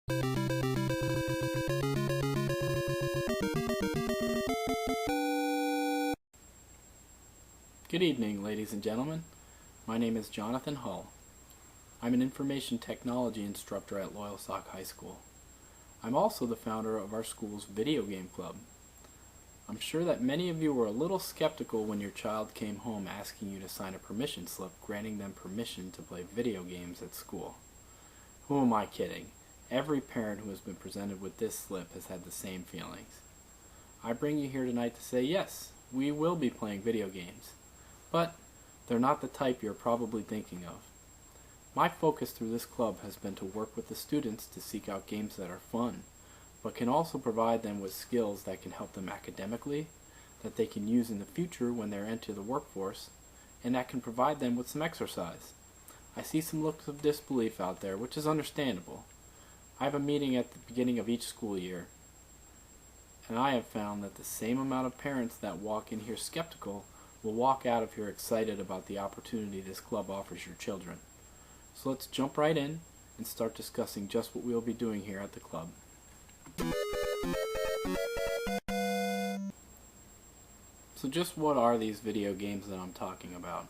Good evening, ladies and gentlemen. My name is Jonathan Hull. I'm an information technology instructor at Loyalsock High School. I'm also the founder of our school's video game club. I'm sure that many of you were a little skeptical when your child came home asking you to sign a permission slip granting them permission to play video games at school. Who am I kidding? Every parent who has been presented with this slip has had the same feelings. I bring you here tonight to say yes, we will be playing video games, but they're not the type you're probably thinking of. My focus through this club has been to work with the students to seek out games that are fun, but can also provide them with skills that can help them academically, that they can use in the future when they're into the workforce, and that can provide them with some exercise. I see some looks of disbelief out there, which is understandable. I have a meeting at the beginning of each school year, and I have found that the same amount of parents that walk in here skeptical will walk out of here excited about the opportunity this club offers your children. So let's jump right in and start discussing just what we'll be doing here at the club. So just what are these video games that I'm talking about?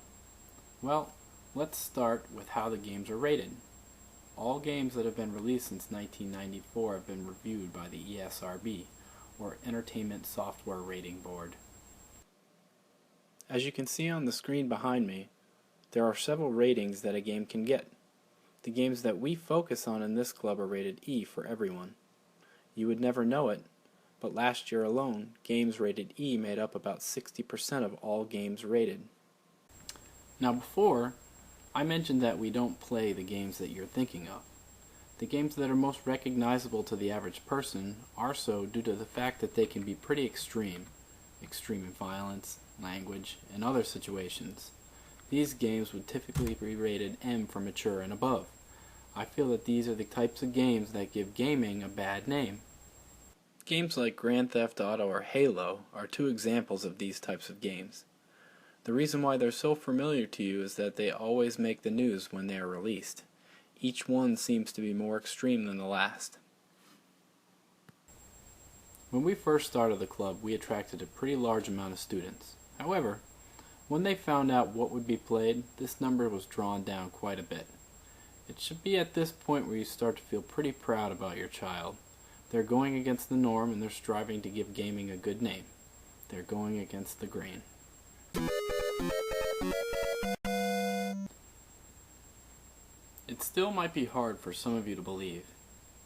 Well, let's start with how the games are rated. All games that have been released since 1994 have been reviewed by the ESRB, or Entertainment Software Rating Board. As you can see on the screen behind me, there are several ratings that a game can get. The games that we focus on in this club are rated E for everyone. You would never know it, but last year alone, games rated E made up about 60% of all games rated. Now before, I mentioned that we don't play the games that you're thinking of. The games that are most recognizable to the average person are so due to the fact that they can be pretty extreme in violence, language, and other situations. These games would typically be rated M for mature and above. I feel that these are the types of games that give gaming a bad name. Games like Grand Theft Auto or Halo are two examples of these types of games. The reason why they're so familiar to you is that they always make the news when they are released. Each one seems to be more extreme than the last. When we first started the club, we attracted a pretty large amount of students. However, when they found out what would be played, this number was drawn down quite a bit. It should be at this point where you start to feel pretty proud about your child. They're going against the norm and they're striving to give gaming a good name. They're going against the grain. It still might be hard for some of you to believe,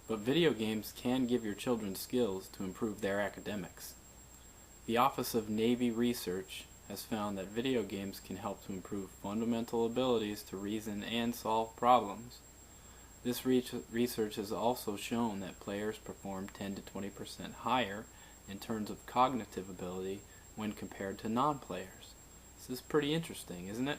but video games can give your children skills to improve their academics. The Office of Navy Research has found that video games can help to improve fundamental abilities to reason and solve problems. This research has also shown that players perform 10 to 20% higher in terms of cognitive ability when compared to non-players. This is pretty interesting, isn't it?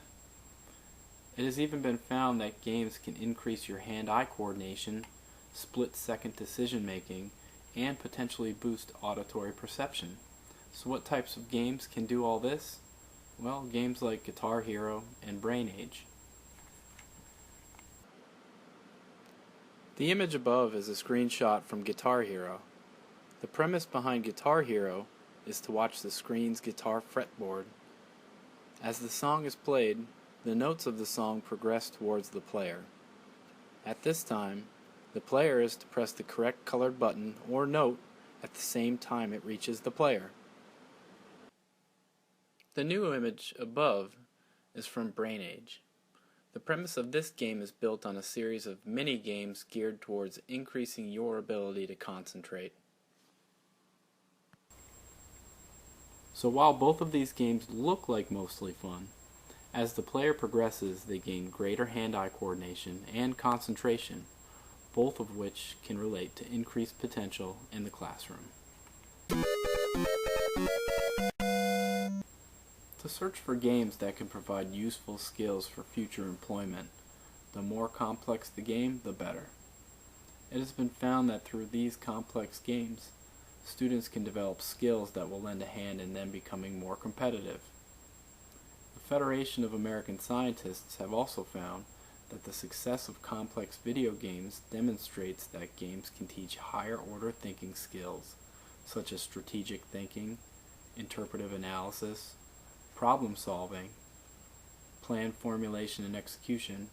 It has even been found that games can increase your hand-eye coordination, split-second decision-making, and potentially boost auditory perception. So what types of games can do all this? Well, games like Guitar Hero and Brain Age. The image above is a screenshot from Guitar Hero. The premise behind Guitar Hero is to watch the screen's guitar fretboard. As the song is played, the notes of the song progress towards the player. At this time, the player is to press the correct colored button or note at the same time it reaches the player. The new image above is from Brain Age. The premise of this game is built on a series of mini-games geared towards increasing your ability to concentrate. So while both of these games look like mostly fun, as the player progresses they gain greater hand-eye coordination and concentration, both of which can relate to increased potential in the classroom. To search for games that can provide useful skills for future employment, the more complex the game, the better. It has been found that through these complex games, students can develop skills that will lend a hand in them becoming more competitive. The Federation of American Scientists have also found that the success of complex video games demonstrates that games can teach higher order thinking skills such as strategic thinking, interpretive analysis, problem solving, plan formulation and execution,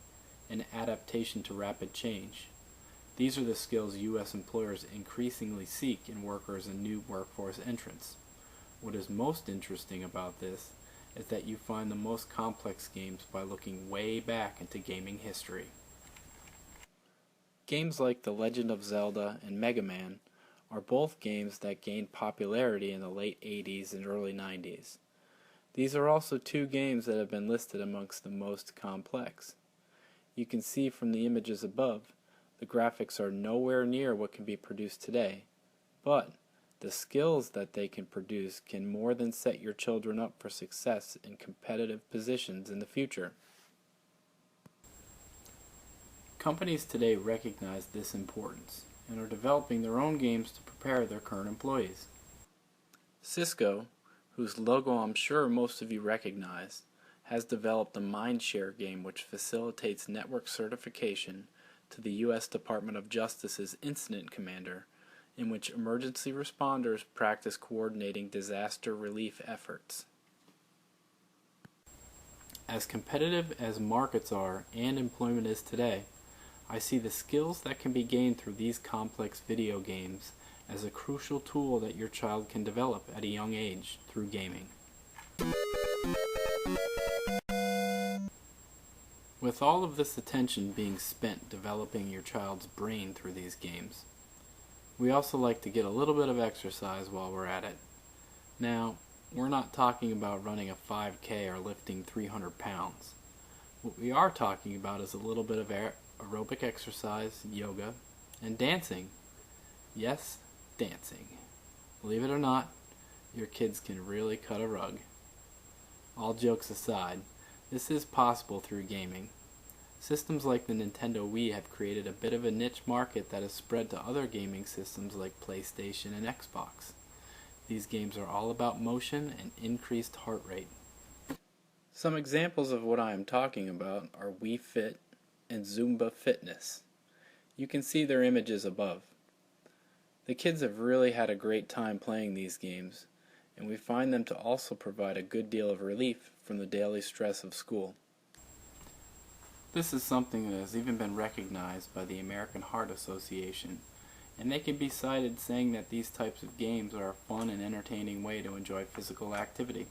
and adaptation to rapid change. These are the skills U.S. employers increasingly seek in workers and new workforce entrants. What is most interesting about this is that you find the most complex games by looking way back into gaming history. Games like The Legend of Zelda and Mega Man are both games that gained popularity in the late 80s and early 90s. These are also two games that have been listed amongst the most complex. You can see from the images above, the graphics are nowhere near what can be produced today, but the skills that they can produce can more than set your children up for success in competitive positions in the future. Companies today recognize this importance and are developing their own games to prepare their current employees. Cisco, whose logo I'm sure most of you recognize, has developed a Mindshare game which facilitates network certification to the U.S. Department of Justice's Incident Commander, in which emergency responders practice coordinating disaster relief efforts. As competitive as markets are and employment is today, I see the skills that can be gained through these complex video games as a crucial tool that your child can develop at a young age through gaming. With all of this attention being spent developing your child's brain through these games, we also like to get a little bit of exercise while we're at it. Now, we're not talking about running a 5K or lifting 300 pounds. What we are talking about is a little bit of aerobic exercise, yoga, and dancing. Yes, dancing. Believe it or not, your kids can really cut a rug. All jokes aside, this is possible through gaming. Systems like the Nintendo Wii have created a bit of a niche market that has spread to other gaming systems like PlayStation and Xbox. These games are all about motion and increased heart rate. Some examples of what I am talking about are Wii Fit and Zumba Fitness. You can see their images above. The kids have really had a great time playing these games, and we find them to also provide a good deal of relief from the daily stress of school. This is something that has even been recognized by the American Heart Association, and they can be cited saying that these types of games are a fun and entertaining way to enjoy physical activity.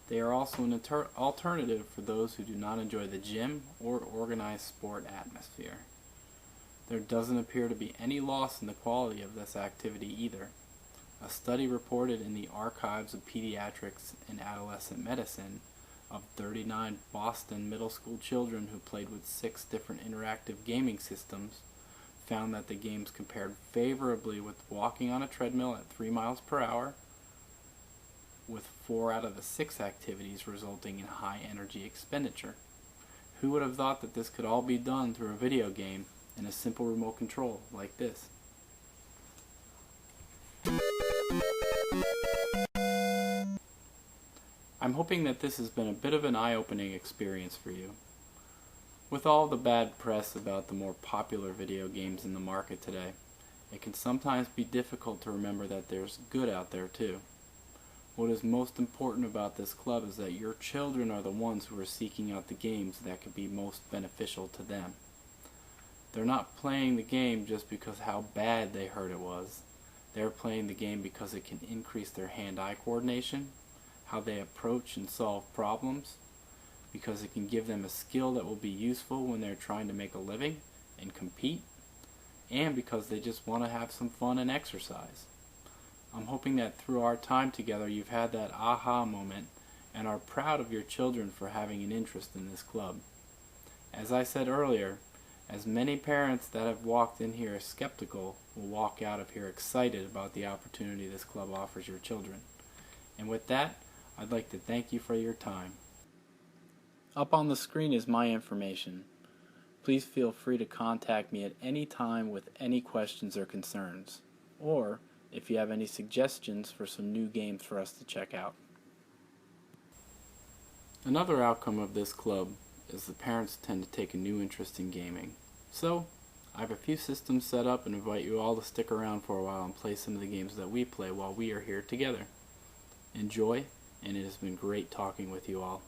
They are also an alternative for those who do not enjoy the gym or organized sport atmosphere. There doesn't appear to be any loss in the quality of this activity either. A study reported in the Archives of Pediatrics and Adolescent Medicine of 39 Boston middle school children who played with 6 different interactive gaming systems found that the games compared favorably with walking on a treadmill at 3 miles per hour, with 4 out of the 6 activities resulting in high energy expenditure. Who would have thought that this could all be done through a video game and a simple remote control like this? I'm hoping that this has been a bit of an eye-opening experience for you. With all the bad press about the more popular video games in the market today, it can sometimes be difficult to remember that there's good out there too. What is most important about this club is that your children are the ones who are seeking out the games that could be most beneficial to them. They're not playing the game just because how bad they heard it was. They're playing the game because it can increase their hand-eye coordination, how they approach and solve problems, because it can give them a skill that will be useful when they're trying to make a living and compete, and because they just want to have some fun and exercise. I'm hoping that through our time together you've had that aha moment and are proud of your children for having an interest in this club. As I said earlier, as many parents that have walked in here skeptical will walk out of here excited about the opportunity this club offers your children. And with that, I'd like to thank you for your time. Up on the screen is my information. Please feel free to contact me at any time with any questions or concerns, or if you have any suggestions for some new games for us to check out. Another outcome of this club as the parents tend to take a new interest in gaming. So, I have a few systems set up and invite you all to stick around for a while and play some of the games that we play while we are here together. Enjoy, and it has been great talking with you all.